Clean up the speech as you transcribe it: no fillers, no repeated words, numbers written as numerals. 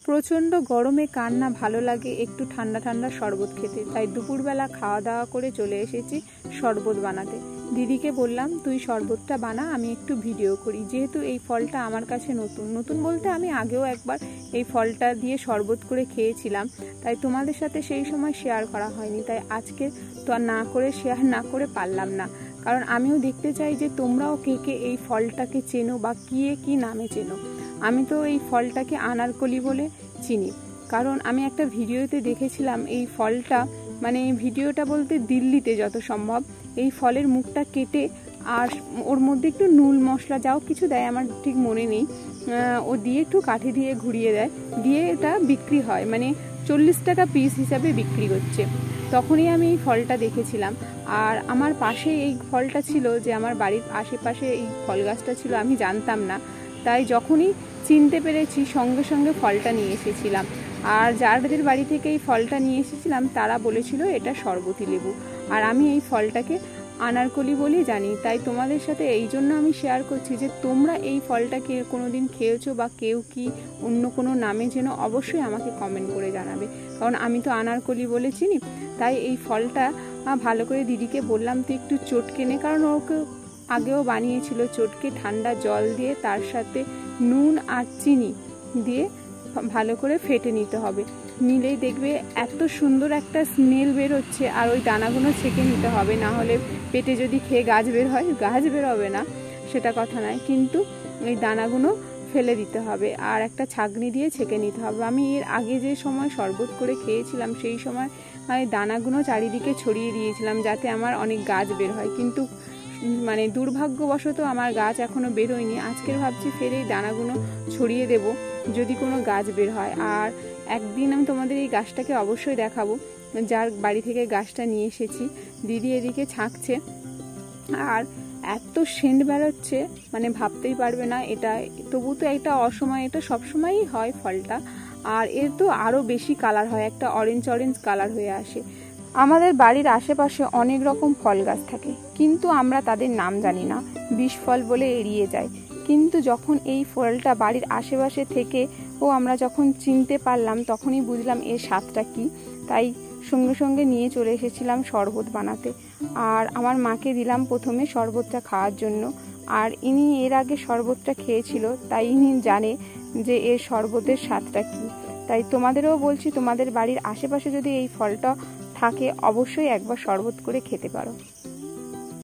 প্রচণ্ড গরমে কার না ভালো লাগে একটু ঠান্ডা ঠান্ডা শরবত খেতে, তাই দুপুরবেলা খাওয়া দাওয়া করে চলে এসেছি শরবত বানাতে। দিদিকে বললাম তুই শরবতটা বানা, আমি একটু ভিডিও করি। যেহেতু এই ফলটা আমার কাছে নতুন নতুন বলতে আমি আগেও একবার এই ফলটা দিয়ে শরবত করে খেয়েছিলাম, তাই তোমাদের সাথে সেই সময় শেয়ার করা হয়নি, তাই আজকে তো আর না করে শেয়ার না করে পারলাম না। কারণ আমিও দেখতে চাই যে তোমরাও কে কে এই ফলটাকে চেনো বা কি নামে চেনো। আমি তো এই ফলটাকে আনারকলি বলে চিনি, কারণ আমি একটা ভিডিওতে দেখেছিলাম এই ফলটা, মানে ভিডিওটা বলতে দিল্লিতে যত সম্ভব এই ফলের মুখটা কেটে আর ওর মধ্যে একটু নুন মশলা যাও কিছু দেয়, আমার ঠিক মনে নেই, ও দিয়ে একটু কাঠি দিয়ে ঘুরিয়ে দেয়, দিয়ে এটা বিক্রি হয়, মানে 40 টাকা পিস হিসাবে বিক্রি হচ্ছে। তখনই আমি এই ফলটা দেখেছিলাম। আর আমার পাশে এই ফলটা ছিল, যে আমার বাড়ির আশেপাশে এই ফল গাছটা ছিল, আমি জানতাম না, তাই যখনই চিনতে পেরেছি সঙ্গে সঙ্গে ফলটা নিয়ে এসেছিলাম। আর যাদের বাড়ি থেকে এই ফলটা নিয়ে এসেছিলাম তারা বলেছিল এটা শরবতি লেবু, আর আমি এই ফলটাকে আনারকলি বলেই জানি। তাই তোমাদের সাথে এই জন্য আমি শেয়ার করছি যে তোমরা এই ফলটাকে কোনোদিন খেয়েছো বা কেউ কি অন্য কোনো নামে যেন অবশ্যই আমাকে কমেন্ট করে জানাবে, কারণ আমি তো আনারকলি বলে চিনি। তাই এই ফলটা ভালো করে দিদিকে বললাম তুই একটু চটকে নে, কারণ ওকে আগেও বানিয়েছিল চটকে ঠান্ডা জল দিয়ে তার সাথে নুন আর চিনি দিয়ে ভালো করে ফেটে নিতে হবে। নিলেই দেখবে এত সুন্দর একটা স্মেল বেরোচ্ছে, আর ওই দানাগুলো ছেঁকে নিতে হবে, না হলে পেটে যদি খেয়ে গাছ বের হয়, গাছ বের হবে না সেটা কথা নয়, কিন্তু ওই দানাগুলো ফেলে দিতে হবে আর একটা ছাঁকনি দিয়ে ছেঁকে নিতে হবে। আমি এর আগে যে সময় শরবত করে খেয়েছিলাম সেই সময় দানাগুলো চারিদিকে ছড়িয়ে দিয়েছিলাম যাতে আমার অনেক গাছ বের হয়, কিন্তু মানে দুর্ভাগ্যবশত আমার গাছ এখনো বেরোয়নি। আজকের ভাবছি ফের এই দানাগুলো ছড়িয়ে দেব যদি কোনো গাছ বের হয়। আর একদিন আমি তোমাদের এই গাছটাকে অবশ্যই দেখাবো, যার বাড়ি থেকে গাছটা নিয়ে এসেছি। দিদি এদিকে ছাঁকছে, আর এত সেন্ট বেরোচ্ছে মানে ভাবতেই পারবে না। এটা তবু তো একটা অসময়, এটা সবসময়ই হয় ফলটা, আর এর তো আরও বেশি কালার হয়, একটা অরেঞ্জ অরেঞ্জ কালার হয়ে আসে। আমাদের বাড়ির আশেপাশে অনেক রকম ফল গাছ থাকে, কিন্তু আমরা তাদের নাম জানি না, বিষ ফল বলে এড়িয়ে যাই। কিন্তু যখন এই ফলটা বাড়ির আশেপাশে থেকে আমরা যখন চিনতে পারলাম তখনই বুঝলাম এর স্বাদটা কি, তাই সঙ্গে সঙ্গে নিয়ে চলে এসেছিলাম শরবত বানাতে। আর আমার মাকে দিলাম প্রথমে শরবতটা খাওয়ার জন্য, আর ইনি এর আগে শরবতটা খেয়েছিল, তাই ইনি জানে যে এর শরবতের স্বাদটা কি। তাই তোমাদেরও বলছি, তোমাদের বাড়ির আশেপাশে যদি এই ফলটা থাকে অবশ্যই একবার শরবত করে খেতে পারো।